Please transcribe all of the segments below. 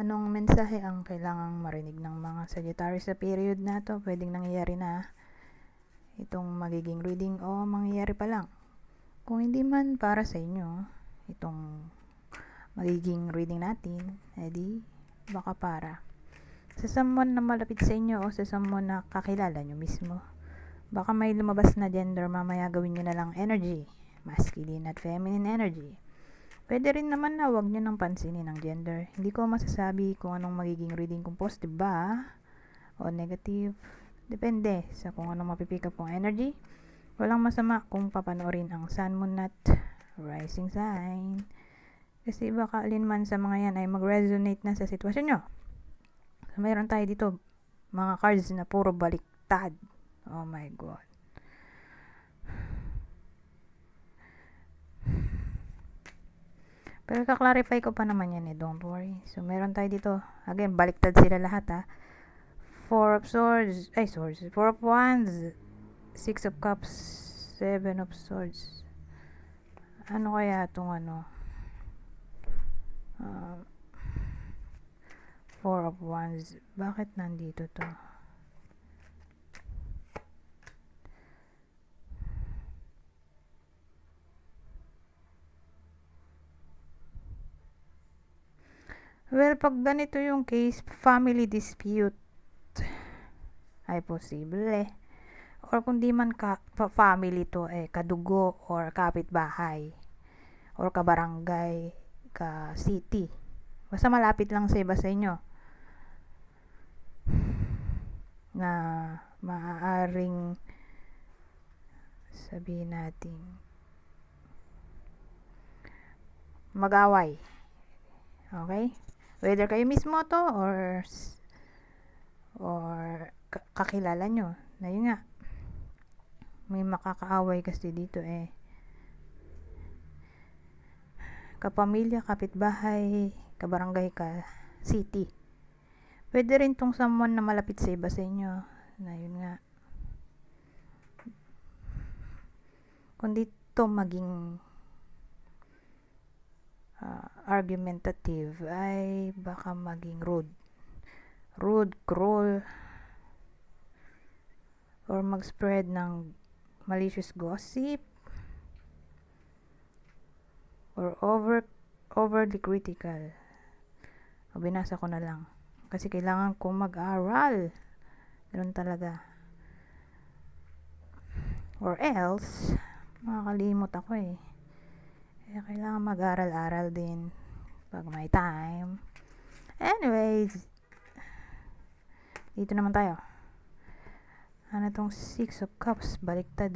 Anong mensahe ang kailangang marinig ng mga Sagittarius sa period na to? Pwedeng nangyayari na itong magiging reading o mangyayari pa lang. Kung hindi man para sa inyo itong magiging reading natin, edi baka para sa someone na malapit sa inyo o sa someone na kakilala nyo mismo. Baka may lumabas na gender, mamaya gawin nyo na lang energy, masculine at feminine energy. Pwede rin naman na wag nyo nang pansinin ang gender. Hindi ko masasabi kung anong magiging reading, kung positive ba o negative. Depende sa kung anong mapipick up kong energy. Walang masama kung papanoorin ang sun, moon, at rising sign. Kasi baka alinman sa mga yan ay mag-resonate na sa sitwasyon nyo. So, mayroon tayo dito mga cards na puro baliktad. Oh my God. Pero kaklarify ko pa naman yan don't worry. So, meron tayo dito. Again, baliktad sila lahat Four of Swords. 4 of Wands. 6 of Cups. 7 of Swords. Ano kaya itong 4 of Wands. Bakit nandito to? Well, pag ganito yung case, family dispute ay posible. Or kung di man family to, kadugo or kapitbahay or kabarangay, ka-city. Basta malapit lang sa iba sa inyo na maaaring sabihin natin mag-away. Okay? Whether kayo mismo to or kakilala nyo. Na yun nga, may makakaaway kasi dito kapamilya, kapitbahay, kabarangay, ka city. Pwede rin tong someone na malapit sa iba sa inyo. Na yun nga, kung dito maging argumentative ay baka maging rude, cruel, or mag-spread ng malicious gossip or overly critical. O binasa ko na lang kasi kailangan kong mag-aral. Ganun talaga. Or else makakalimot ako kaya kailangan mag-aral-aral din pag may time. Anyways, dito naman tayo. Ano tong 6 of Cups? Baliktad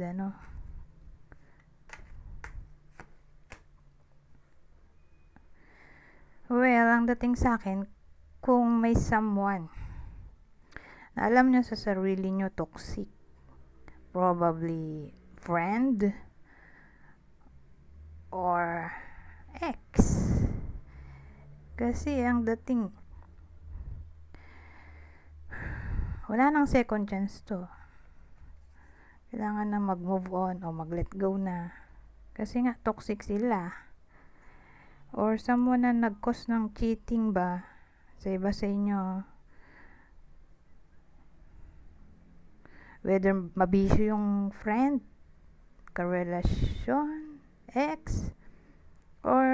Well, ang dating sa akin, kung may someone na alam nyo sa sarili nyo toxic, probably friend or ex. Kasi ang dating, wala nang second chance to. Kailangan na mag-move on o mag-let go na. Kasi nga, toxic sila. Or someone na nag-cause ng cheating ba sa iba sa inyo. Whether mabisyo yung friend, karelasyon, ex, or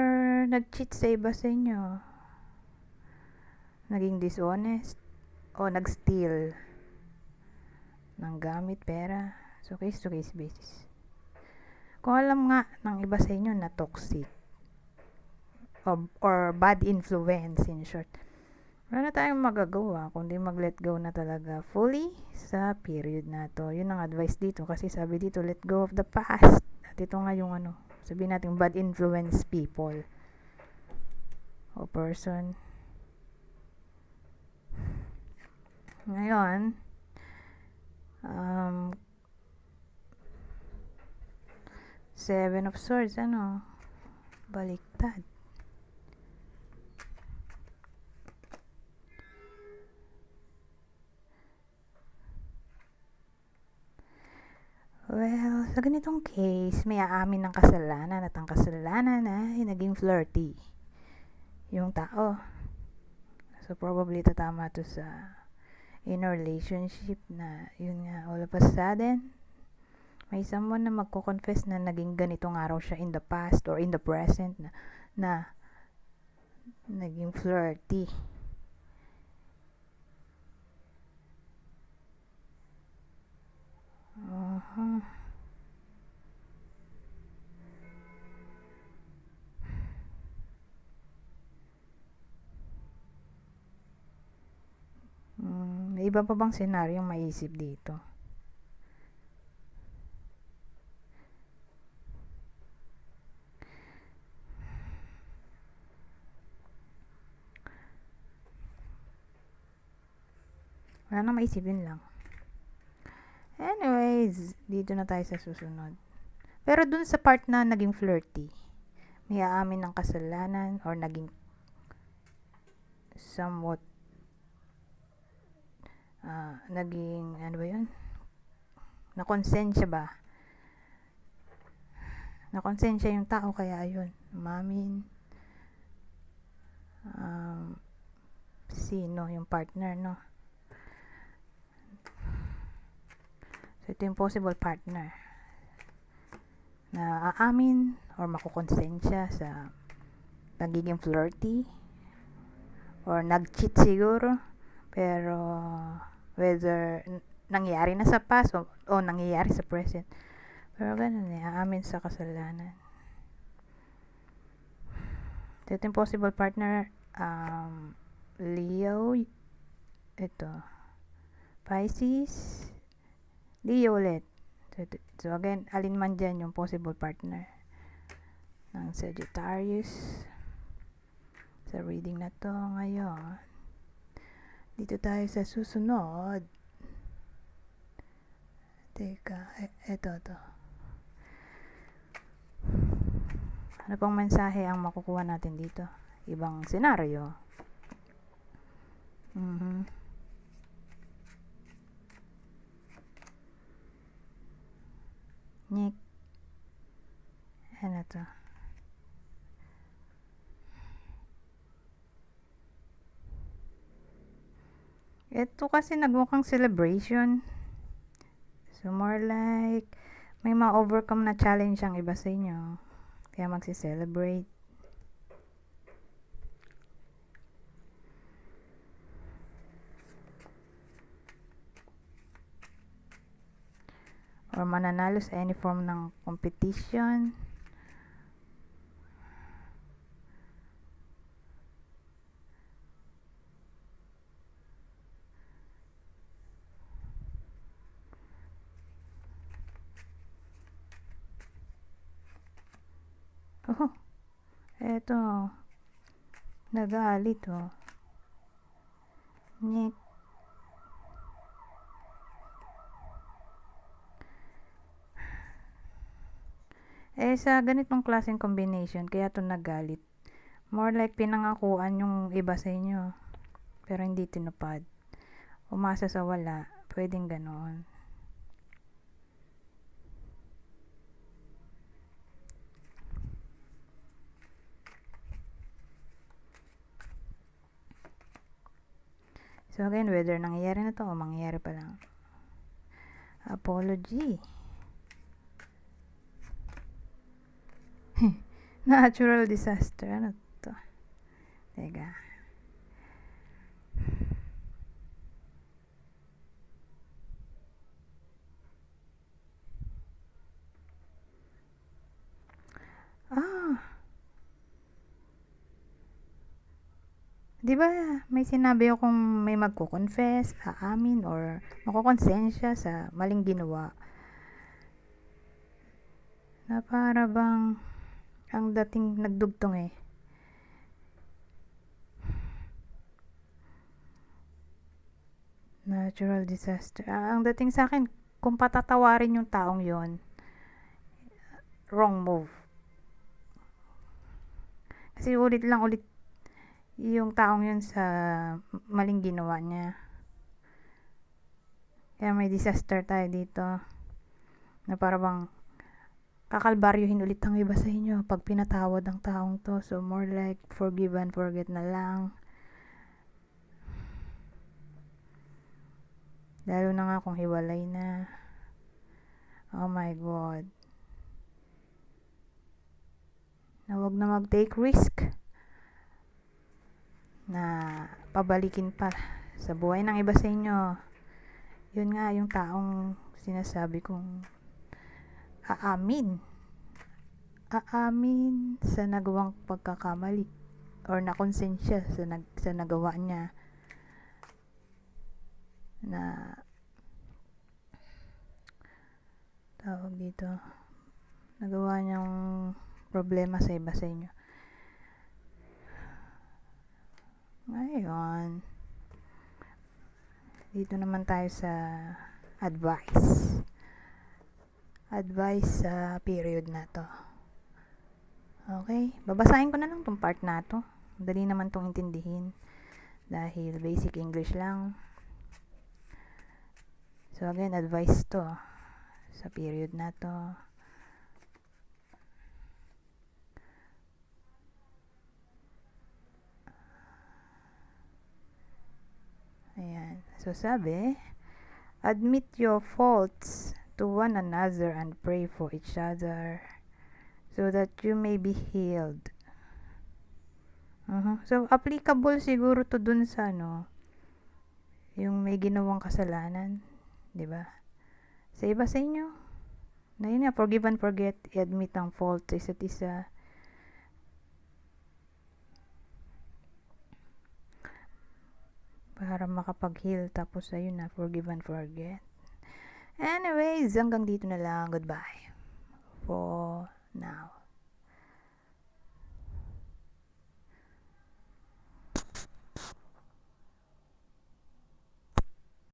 nag-cheat sa iba sa inyo. Naging dishonest o nag-steal ng gamit, pera. So, case to case basis. Kung alam nga ng iba sa inyo na toxic or bad influence in short, wala na tayong magagawa kundi mag-let go na talaga fully sa period na to. Yun ang advice dito kasi sabi dito, let go of the past. At ito nga yung sabihin natin bad influence people o person. Ngayon, Seven of Swords, baliktad. Well, sa ganitong case, may aamin ng kasalanan at ang kasalanan ay naging flirty yung tao. So probably tatama to sa in a relationship na yun nga, all of a sudden may someone na magko-confess na naging ganitong araw siya in the past or in the present na naging flirty. May iba pa bang senaryong maisip dito? Wala nang maisipin lang. Anyways, dito na tayo sa susunod. Pero dun sa part na naging flirty, may aamin ng kasalanan or naging somewhat naging ano ba yun? Nakonsensya ba? Nakonsensya yung tao kaya ayun, umamin. Sino yung partner, no? So ito yung possible partner na aamin or makukonsensya sa nagiging flirty or nag-cheat siguro, pero whether nangyari na sa past o nangyayari sa present, pero ganun aamin sa kasalanan. So ito yung possible partner, Leo, ito Pisces, Leo ulit. So again, alin man dyan yung possible partner ng Sagittarius sa reading na to ngayon. Dito tayo sa susunod. Teka, eto to. Ano pang mensahe ang makukuha natin dito? Ibang senaryo. Nick. Ano to? Ito kasi nagmukhang celebration. So more like may ma-overcome na challenge ang iba sa inyo. Kaya magsi-celebrate. Or mananalo sa any form ng competition. Oh, eto. Nagalit, oh. Nick. Sa ganitong klaseng combination, kaya to nagalit. More like pinangakuan yung iba sa inyo, pero hindi tinupad. Umasa sa wala, pwedeng ganoon. So again, whether nangyayari na to o mangyayari pa lang. Apology. Natural disaster. Ano to? Teka. Diba may sinabi akong may magko-confess, aamin, or makukonsensya sa maling ginawa? Na para bang ang dating nagdugtong eh. Natural disaster. Ang dating sa akin, kung patatawarin yung taong yon, wrong move. Kasi ulit yung taong yun sa maling ginawa niya. Kaya may disaster tayo dito. Na para bang kakalbaryuhin ulit ang iba sa inyo pag pinatawad ang taong to. So more like forgive and forget na lang. Lalo na nga kung hiwalay na. Oh my God. Na wag na mag-take risk na pabalikin pa sa buhay ng iba sa inyo. Yun nga yung taong sinasabi kong aamin sa nagawang pagkakamali or nakonsensya sa nagawa niya, na tawag dito, nagawa niyang problema sa iba sa inyo. Ngayon, dito naman tayo sa advice sa period na to. Okay, babasahin ko na lang tong part na to. Dali naman tong intindihin dahil basic English lang. So again, advice to sa period na to. Ayan. So sabi, admit your faults to one another and pray for each other so that you may be healed. So applicable siguro to dun sa yung may ginawang kasalanan, 'di ba? Sa iba sa inyo, na yun nga, forgive and forget, i-admit ang fault sa isa't isa. Para makapag-heal, tapos ayun na, forgive and forget. Anyways, hanggang dito na lang. Goodbye for now.